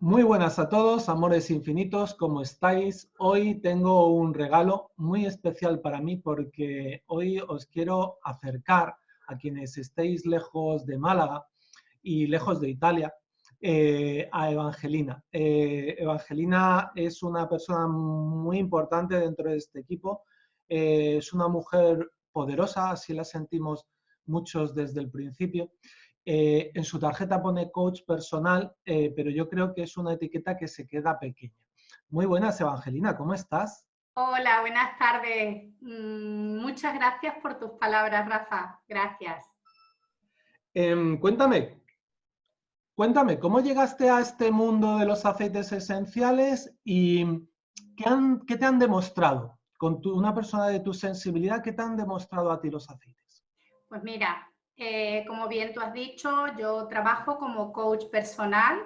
Muy buenas a todos, amores infinitos, ¿cómo estáis? Hoy tengo un regalo muy especial para mí porque hoy os quiero acercar a quienes estéis lejos de Málaga y lejos de Italia, a Evangelina. Evangelina es una persona muy importante dentro de este equipo, es una mujer poderosa, así la sentimos muchos desde el principio. En su tarjeta pone coach personal, pero yo creo que es una etiqueta que se queda pequeña. Muy buenas, Evangelina, ¿cómo estás? Hola, buenas tardes. Muchas gracias por tus palabras, Rafa. Gracias. Cuéntame, ¿cómo llegaste a este mundo de los aceites esenciales y qué te han demostrado? Una persona de tu sensibilidad, ¿qué te han demostrado a ti los aceites? Pues mira, como bien tú has dicho, yo trabajo como coach personal,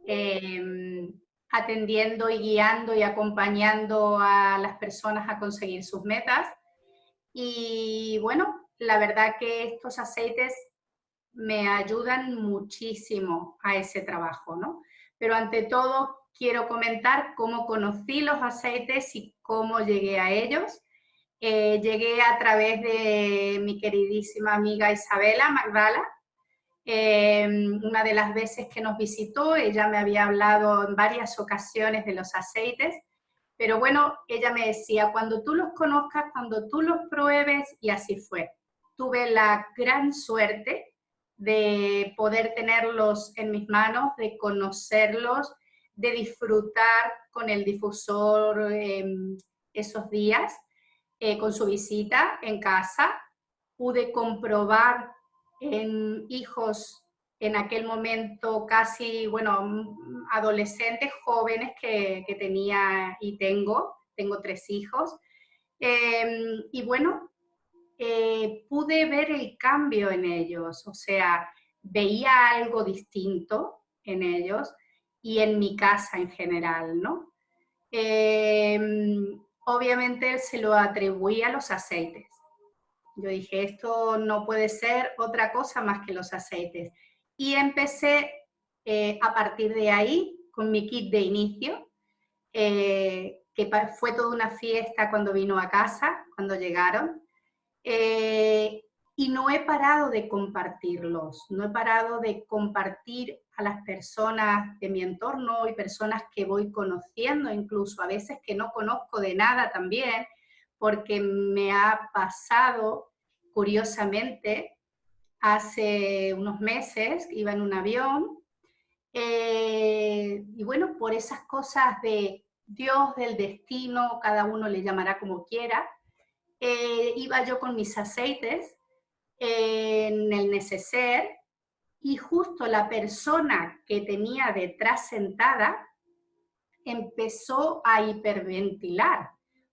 eh, atendiendo y guiando y acompañando a las personas a conseguir sus metas. Y bueno, la verdad que estos aceites me ayudan muchísimo a ese trabajo, ¿no? Pero ante todo quiero comentar cómo conocí los aceites y cómo llegué a ellos. Llegué a través de mi queridísima amiga Isabela Magdala. Una de las veces que nos visitó, ella me había hablado en varias ocasiones de los aceites, pero bueno, ella me decía, cuando tú los conozcas, cuando tú los pruebes, y así fue. Tuve la gran suerte de poder tenerlos en mis manos, de conocerlos, de disfrutar con el difusor esos días, con su visita en casa. Pude comprobar en hijos en aquel momento casi, bueno, adolescentes, jóvenes que tenía y tengo 3 hijos. Y bueno, pude ver el cambio en ellos, o sea, veía algo distinto en ellos y en mi casa en general, ¿no? Eh, Obviamente se lo atribuí a los aceites. Yo dije, esto no puede ser otra cosa más que los aceites. Y empecé a partir de ahí con mi kit de inicio, que fue toda una fiesta cuando vino a casa, cuando llegaron. Eh, y no he parado de compartirlos, no he parado de compartir a las personas de mi entorno y personas que voy conociendo, incluso a veces que no conozco de nada también, porque me ha pasado, curiosamente, hace unos meses, iba en un avión, y bueno, por esas cosas de Dios, del destino, cada uno le llamará como quiera, iba yo con mis aceites en el neceser y justo la persona que tenía detrás sentada empezó a hiperventilar.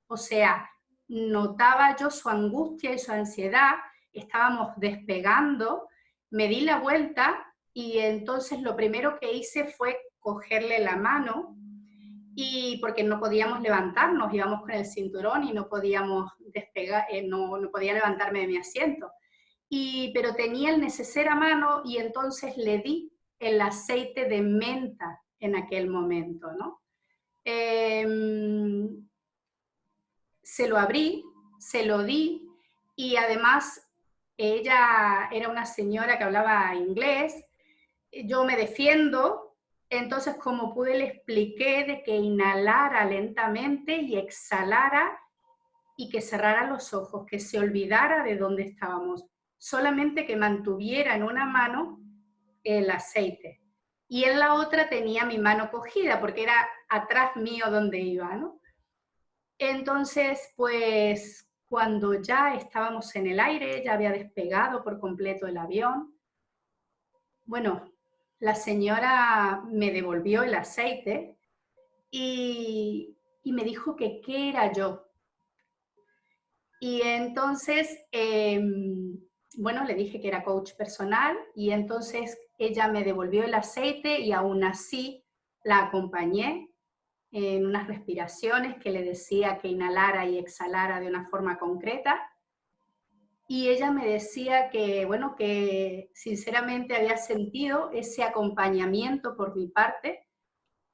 O sea, notaba yo su angustia y su ansiedad, estábamos despegando, me di la vuelta y entonces lo primero que hice fue cogerle la mano, y porque no podíamos levantarnos, íbamos con el cinturón y no podíamos despegar, no podía levantarme de mi asiento. Pero tenía el neceser a mano y entonces le di el aceite de menta en aquel momento, ¿no? Eh, Se lo abrí, se lo di, y además ella era una señora que hablaba inglés, yo me defiendo, entonces como pude le expliqué de que inhalara lentamente y exhalara y que cerrara los ojos, que se olvidara de dónde estábamos, solamente que mantuviera en una mano el aceite y en la otra tenía mi mano cogida porque era atrás mío donde iba, ¿no? Entonces, pues cuando ya estábamos en el aire, ya había despegado por completo el avión, bueno, la señora me devolvió el aceite y me dijo que qué era yo. Y entonces, bueno, le dije que era coach personal y entonces ella me devolvió el aceite y aún así la acompañé en unas respiraciones que le decía que inhalara y exhalara de una forma concreta. Y ella me decía que, bueno, que sinceramente había sentido ese acompañamiento por mi parte,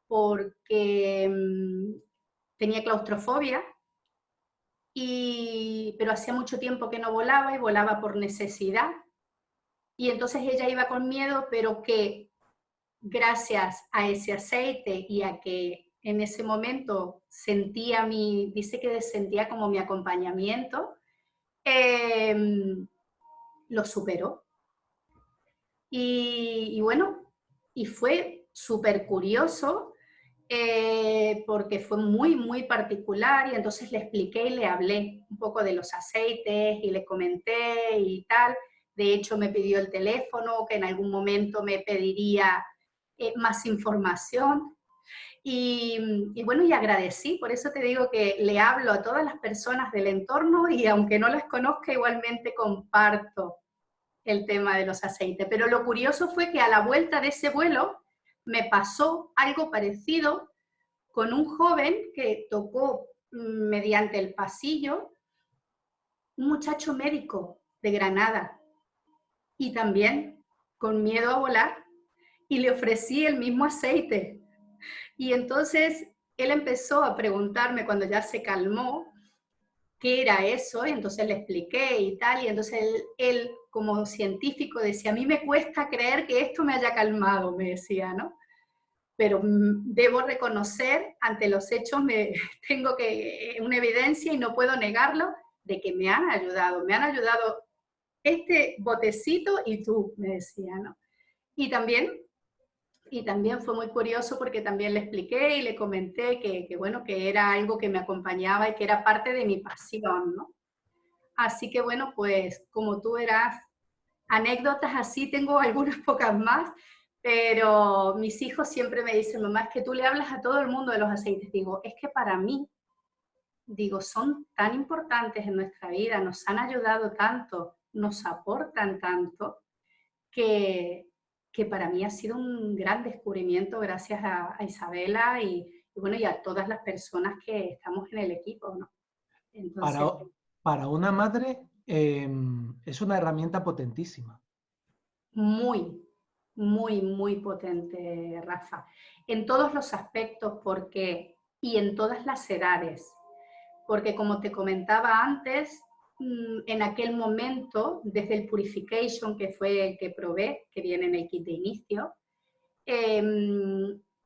porque tenía claustrofobia, pero hacía mucho tiempo que no volaba y volaba por necesidad. Y entonces ella iba con miedo, pero que gracias a ese aceite y a que en ese momento dice que sentía como mi acompañamiento, lo superó. Y bueno, y fue súper curioso porque fue muy, muy particular y entonces le expliqué y le hablé un poco de los aceites y le comenté y tal. De hecho, me pidió el teléfono, que en algún momento me pediría más información. Y bueno, y agradecí, por eso te digo que le hablo a todas las personas del entorno y aunque no las conozca, igualmente comparto el tema de los aceites. Pero lo curioso fue que a la vuelta de ese vuelo me pasó algo parecido con un joven que tocó mediante el pasillo, un muchacho médico de Granada y también con miedo a volar, y le ofrecí el mismo aceite. Y entonces él empezó a preguntarme cuando ya se calmó qué era eso, y entonces le expliqué y tal, y entonces él como científico decía, a mí me cuesta creer que esto me haya calmado, me decía, ¿no? Pero debo reconocer, ante los hechos tengo una evidencia y no puedo negarlo, de que me han ayudado este botecito y tú, me decía, ¿no? Y también fue muy curioso porque también le expliqué y le comenté bueno, que era algo que me acompañaba y que era parte de mi pasión, ¿no? Así que bueno, pues como tú verás, anécdotas así tengo algunas pocas más, pero mis hijos siempre me dicen, mamá, es que tú le hablas a todo el mundo de los aceites. Digo, es que para mí, digo, son tan importantes en nuestra vida, nos han ayudado tanto, nos aportan tanto, que para mí ha sido un gran descubrimiento gracias a Isabela bueno, y a todas las personas que estamos en el equipo, ¿no? Entonces, Para, para una madre es una herramienta potentísima. muy, muy, muy potente, Rafa, en todos los aspectos, y en todas las edades, porque como te comentaba antes, en aquel momento, desde el Purification, que fue el que probé, que viene en el kit de inicio,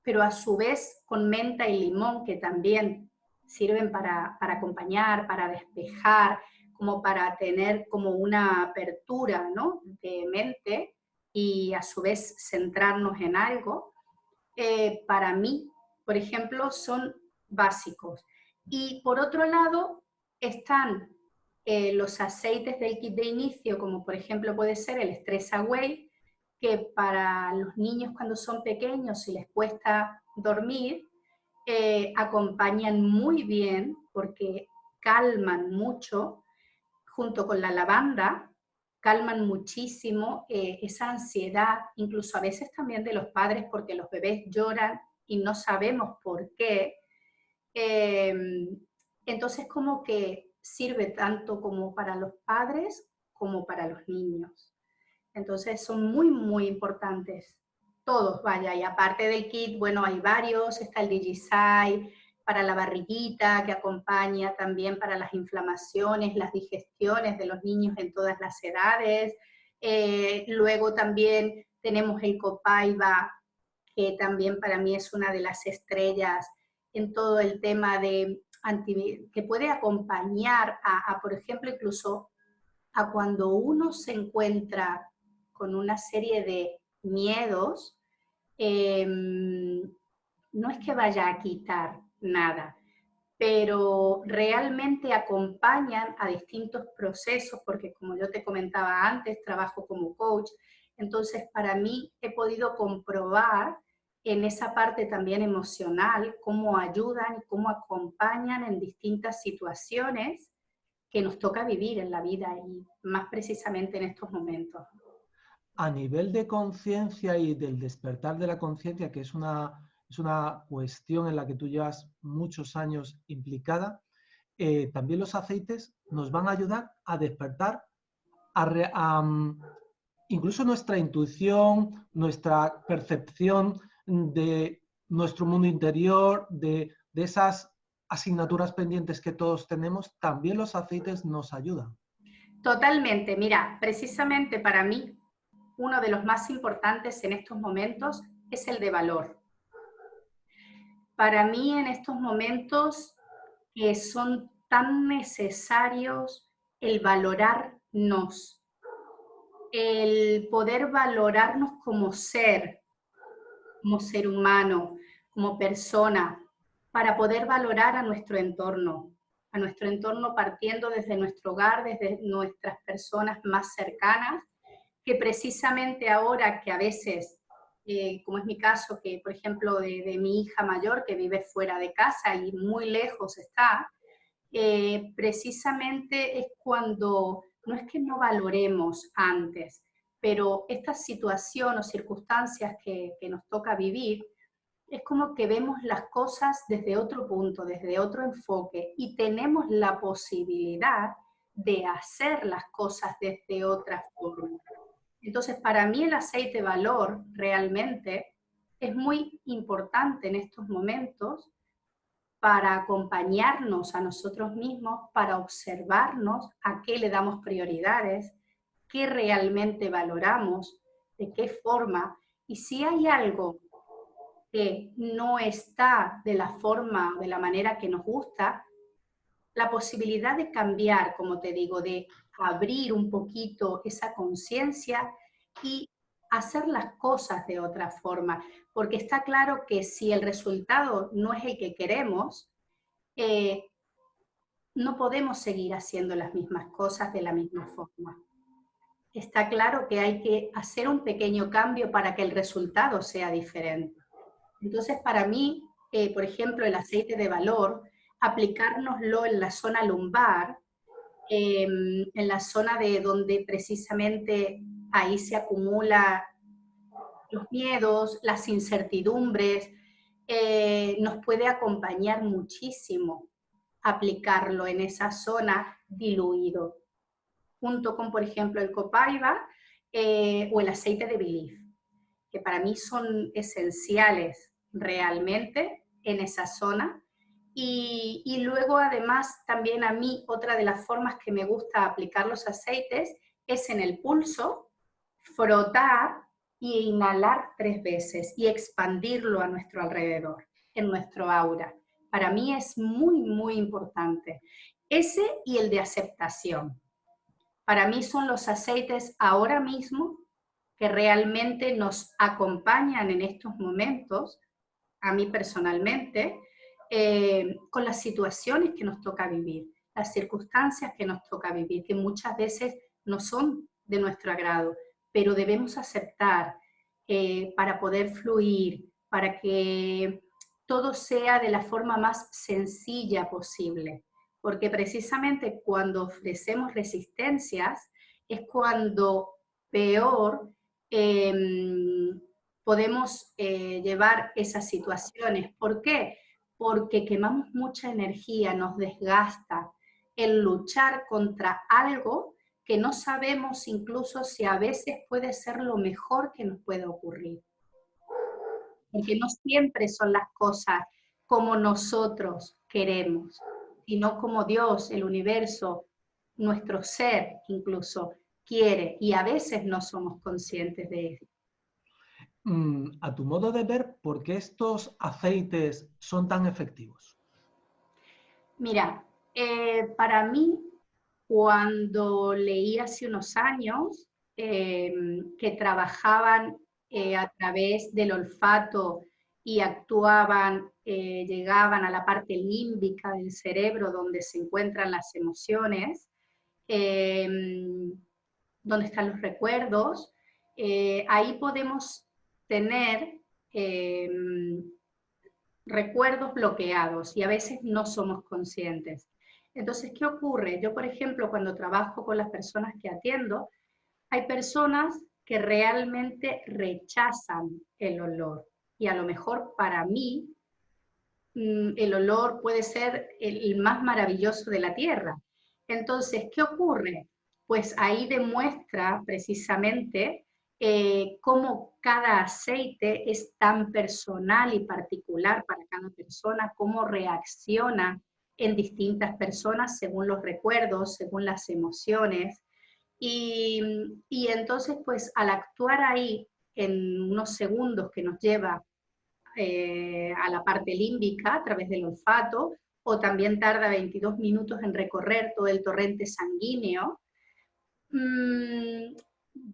pero a su vez con menta y limón, que también sirven para acompañar, para despejar, como para tener como una apertura, ¿no?, de mente y a su vez centrarnos en algo, para mí, por ejemplo, son básicos. Y por otro lado están los aceites del kit de inicio, como por ejemplo puede ser el Stress Away, que para los niños cuando son pequeños y les cuesta dormir, acompañan muy bien porque calman mucho, junto con la lavanda, calman muchísimo esa ansiedad, incluso a veces también de los padres, porque los bebés lloran y no sabemos por qué. Entonces como que sirve tanto como para los padres como para los niños. Entonces son muy, muy importantes. Todos, vaya, y aparte del kit, bueno, hay varios, está el Digisai para la barriguita, que acompaña también para las inflamaciones, las digestiones de los niños en todas las edades. Luego también tenemos el Copaiba, que también para mí es una de las estrellas en todo el tema de que puede acompañar por ejemplo, incluso a cuando uno se encuentra con una serie de miedos, no es que vaya a quitar nada, pero realmente acompañan a distintos procesos, porque como yo te comentaba antes, trabajo como coach, entonces para mí he podido comprobar en esa parte también emocional cómo ayudan y cómo acompañan en distintas situaciones que nos toca vivir en la vida y más precisamente en estos momentos. A nivel de conciencia y del despertar de la conciencia, que es una cuestión en la que tú llevas muchos años implicada, también los aceites nos van a ayudar a despertar incluso nuestra intuición, nuestra percepción de nuestro mundo interior, de esas asignaturas pendientes que todos tenemos, también los aceites nos ayudan. Totalmente. Mira, precisamente para mí, uno de los más importantes en estos momentos es el de valor. Para mí en estos momentos son tan necesarios el valorarnos, el poder valorarnos como ser humano, como persona, para poder valorar a nuestro entorno partiendo desde nuestro hogar, desde nuestras personas más cercanas, que precisamente ahora que a veces, como es mi caso, que por ejemplo de mi hija mayor que vive fuera de casa y muy lejos está, precisamente es cuando, no es que no valoremos antes, pero esta situación o circunstancias que nos toca vivir, es como que vemos las cosas desde otro punto, desde otro enfoque, y tenemos la posibilidad de hacer las cosas desde otra forma. Entonces, para mí el aceite valor realmente es muy importante en estos momentos para acompañarnos a nosotros mismos, para observarnos a qué le damos prioridades, qué realmente valoramos, de qué forma, y si hay algo que no está de la forma, de la manera que nos gusta, la posibilidad de cambiar, como te digo, de abrir un poquito esa conciencia y hacer las cosas de otra forma, porque está claro que si el resultado no es el que queremos, no podemos seguir haciendo las mismas cosas de la misma forma. Está claro que hay que hacer un pequeño cambio para que el resultado sea diferente. Entonces, para mí, por ejemplo, el aceite de valor, aplicárnoslo en la zona lumbar, en la zona de donde precisamente ahí se acumulan los miedos, las incertidumbres, nos puede acompañar muchísimo aplicarlo en esa zona diluido, junto con, por ejemplo, el copaiba o el aceite de Belief, que para mí son esenciales realmente en esa zona. Y luego, además, también a mí, otra de las formas que me gusta aplicar los aceites es en el pulso, frotar e inhalar 3 veces y expandirlo a nuestro alrededor, en nuestro aura. Para mí es muy, muy importante. Ese y el de aceptación. Para mí son los aceites ahora mismo que realmente nos acompañan en estos momentos, a mí personalmente, con las situaciones que nos toca vivir, las circunstancias que nos toca vivir, que muchas veces no son de nuestro agrado, pero debemos aceptar para poder fluir, para que todo sea de la forma más sencilla posible. Porque precisamente cuando ofrecemos resistencias es cuando peor podemos llevar esas situaciones. ¿Por qué? Porque quemamos mucha energía, nos desgasta el luchar contra algo que no sabemos incluso si a veces puede ser lo mejor que nos puede ocurrir. Porque no siempre son las cosas como nosotros queremos, sino como Dios, el universo, nuestro ser incluso quiere, y a veces no somos conscientes de eso. A tu modo de ver, ¿por qué estos aceites son tan efectivos? Mira, para mí, cuando leí hace unos años que trabajaban a través del olfato y actuaban, llegaban a la parte límbica del cerebro donde se encuentran las emociones, donde están los recuerdos, ahí podemos tener recuerdos bloqueados y a veces no somos conscientes. Entonces, ¿qué ocurre? Yo, por ejemplo, cuando trabajo con las personas que atiendo, hay personas que realmente rechazan el olor. Y a lo mejor para mí, el olor puede ser el más maravilloso de la tierra. Entonces, ¿qué ocurre? Pues ahí demuestra precisamente cómo cada aceite es tan personal y particular para cada persona, cómo reacciona en distintas personas según los recuerdos, según las emociones. Y entonces, pues al actuar ahí en unos segundos que nos lleva a la parte límbica a través del olfato, o también tarda 22 minutos en recorrer todo el torrente sanguíneo,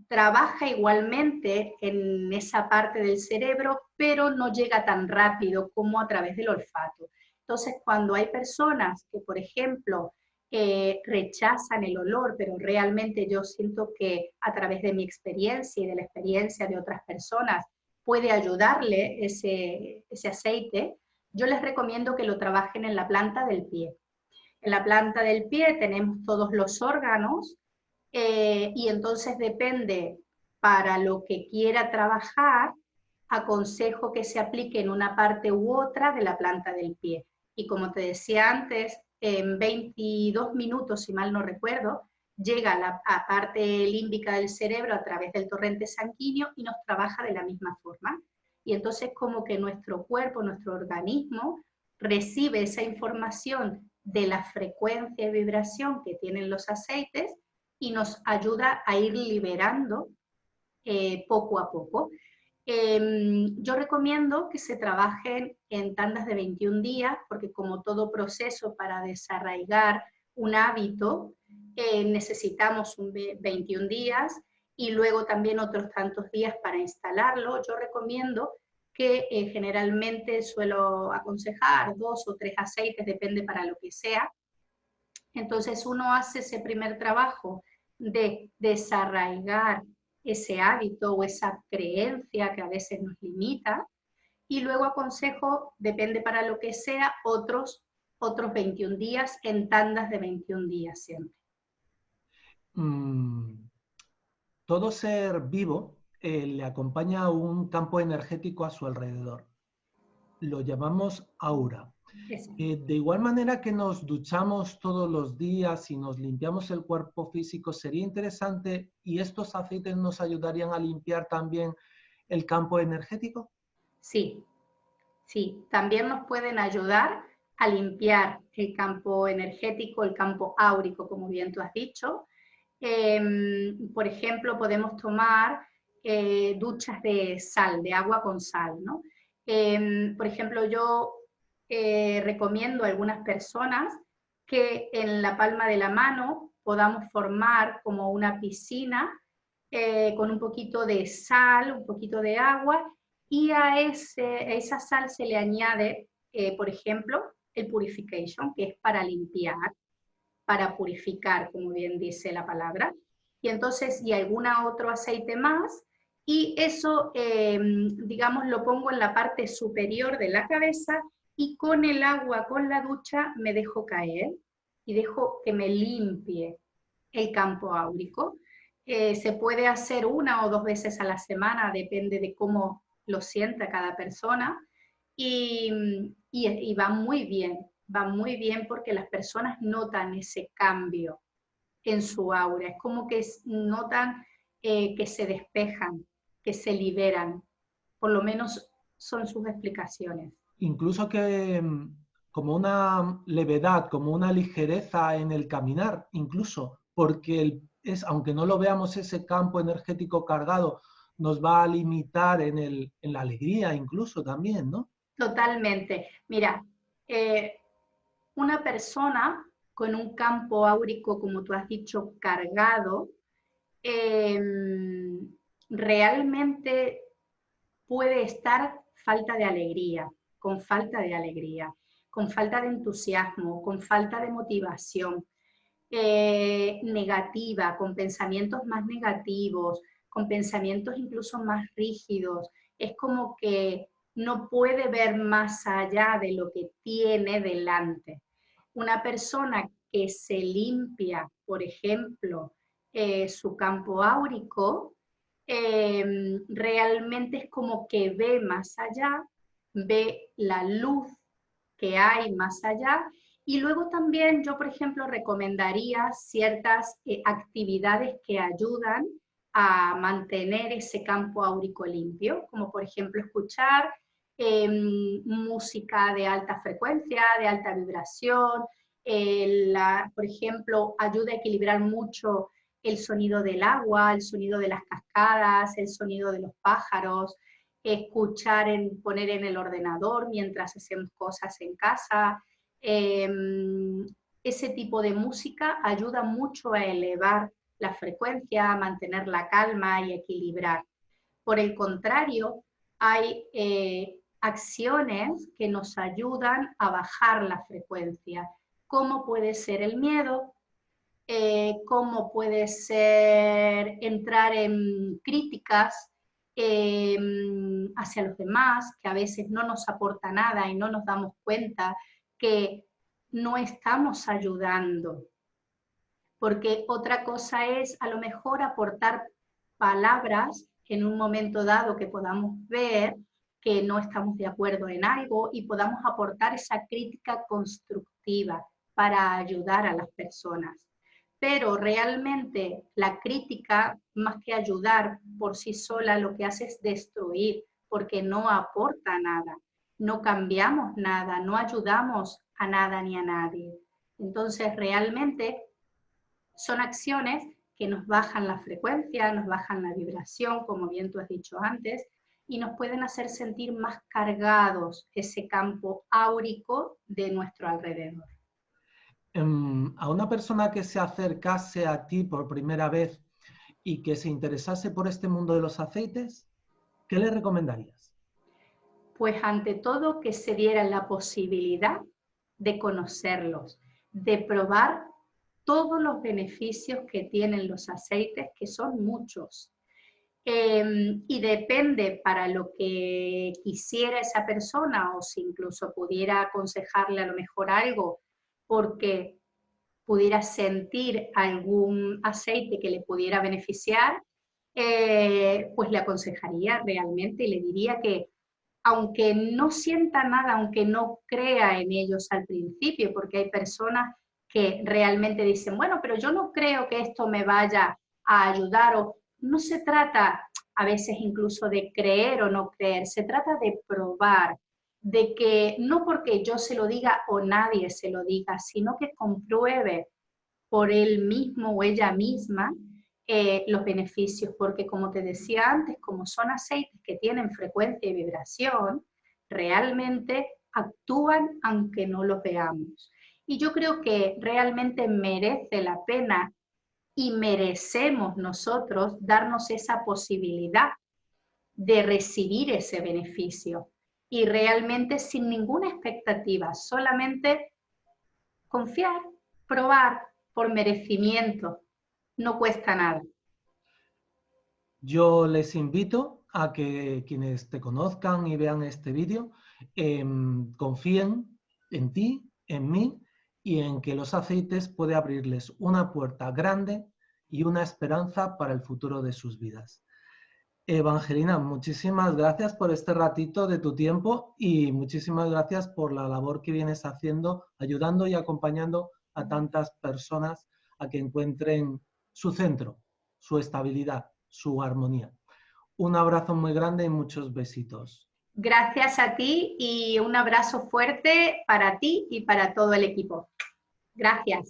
trabaja igualmente en esa parte del cerebro, pero no llega tan rápido como a través del olfato. Entonces, cuando hay personas que, por ejemplo, rechazan el olor, pero realmente yo siento que a través de mi experiencia y de la experiencia de otras personas puede ayudarle ese aceite, yo les recomiendo que lo trabajen en la planta del pie. En la planta del pie tenemos todos los órganos, y entonces depende para lo que quiera trabajar, aconsejo que se aplique en una parte u otra de la planta del pie. Y como te decía antes, en 22 minutos, si mal no recuerdo, llega a la parte límbica del cerebro a través del torrente sanguíneo y nos trabaja de la misma forma. Y entonces como que nuestro cuerpo, nuestro organismo, recibe esa información de la frecuencia y vibración que tienen los aceites y nos ayuda a ir liberando poco a poco. Yo recomiendo que se trabajen en tandas de 21 días, porque como todo proceso para desarraigar un hábito, necesitamos 21 días y luego también otros tantos días para instalarlo. Yo recomiendo que generalmente suelo aconsejar 2 o 3 aceites, depende para lo que sea. Entonces uno hace ese primer trabajo de desarraigar ese hábito o esa creencia que a veces nos limita, y luego aconsejo, depende para lo que sea, otros 21 días en tandas de 21 días siempre. Todo ser vivo le acompaña un campo energético a su alrededor. Lo llamamos aura. De igual manera que nos duchamos todos los días y nos limpiamos el cuerpo físico, sería interesante, ¿y estos aceites nos ayudarían a limpiar también el campo energético? Sí, sí, también nos pueden ayudar a limpiar el campo energético, el campo áurico, como bien tú has dicho. Por ejemplo, podemos tomar duchas de sal, de agua con sal, ¿no? Por ejemplo, yo recomiendo a algunas personas que en la palma de la mano podamos formar como una piscina con un poquito de sal, un poquito de agua, y a esa sal se le añade, por ejemplo, el purification, que es para limpiar, para purificar, como bien dice la palabra, y entonces, y alguna otro aceite más, y eso, digamos, lo pongo en la parte superior de la cabeza, y con el agua, con la ducha, me dejo caer, y dejo que me limpie el campo áurico. Se puede hacer 1 o 2 veces a la semana, depende de cómo lo sienta cada persona, y va muy bien porque las personas notan ese cambio en su aura, es como que notan que se despejan, que se liberan, por lo menos son sus explicaciones. Incluso que como una levedad, como una ligereza en el caminar, incluso, porque aunque no lo veamos, ese campo energético cargado nos va a limitar en la alegría incluso también, ¿no? Totalmente. Mira, una persona con un campo áurico, como tú has dicho, cargado, realmente puede estar falta de alegría, con falta de alegría, con falta de entusiasmo, con falta de motivación, negativa, con pensamientos más negativos, con pensamientos incluso más rígidos. Es como que no puede ver más allá de lo que tiene delante. Una persona que se limpia, por ejemplo, su campo áurico, realmente es como que ve más allá, ve la luz que hay más allá. Y luego también yo, por ejemplo, recomendaría ciertas actividades que ayudan a mantener ese campo áurico limpio, como por ejemplo escuchar música de alta frecuencia, de alta vibración, por ejemplo, ayuda a equilibrar mucho el sonido del agua, el sonido de las cascadas, el sonido de los pájaros, escuchar, poner en el ordenador mientras hacemos cosas en casa. Ese tipo de música ayuda mucho a elevar la frecuencia, a mantener la calma y equilibrar. Por el contrario, hay acciones que nos ayudan a bajar la frecuencia, como puede ser el miedo, como puede ser entrar en críticas hacia los demás, que a veces no nos aporta nada y no nos damos cuenta que no estamos ayudando. Porque otra cosa es a lo mejor aportar palabras en un momento dado que podamos ver que no estamos de acuerdo en algo y podamos aportar esa crítica constructiva para ayudar a las personas. Pero realmente la crítica, más que ayudar por sí sola, lo que hace es destruir, porque no aporta nada, no cambiamos nada, no ayudamos a nada ni a nadie. Entonces realmente son acciones que nos bajan la frecuencia, nos bajan la vibración, como bien tú has dicho antes, y nos pueden hacer sentir más cargados ese campo áurico de nuestro alrededor. A una persona que se acercase a ti por primera vez y que se interesase por este mundo de los aceites, ¿qué le recomendarías? Pues ante todo que se diera la posibilidad de conocerlos, de probar todos los beneficios que tienen los aceites, que son muchos. Y depende para lo que quisiera esa persona, o si incluso pudiera aconsejarle a lo mejor algo, porque pudiera sentir algún aceite que le pudiera beneficiar, pues le aconsejaría realmente y le diría que aunque no sienta nada, aunque no crea en ellos al principio, porque hay personas que realmente dicen, bueno, pero yo no creo que esto me vaya a ayudar, o no se trata a veces incluso de creer o no creer, se trata de probar, de que no porque yo se lo diga o nadie se lo diga, sino que compruebe por él mismo o ella misma los beneficios, porque como te decía antes, como son aceites que tienen frecuencia y vibración, realmente actúan aunque no los veamos. Y yo creo que realmente merece la pena y merecemos nosotros darnos esa posibilidad de recibir ese beneficio y realmente sin ninguna expectativa, solamente confiar, probar por merecimiento. No cuesta nada. Yo les invito a que quienes te conozcan y vean este vídeo confíen en ti, en mí y en que los aceites puede abrirles una puerta grande y una esperanza para el futuro de sus vidas. Evangelina, muchísimas gracias por este ratito de tu tiempo y muchísimas gracias por la labor que vienes haciendo, ayudando y acompañando a tantas personas a que encuentren su centro, su estabilidad, su armonía. Un abrazo muy grande y muchos besitos. Gracias a ti y un abrazo fuerte para ti y para todo el equipo. Gracias.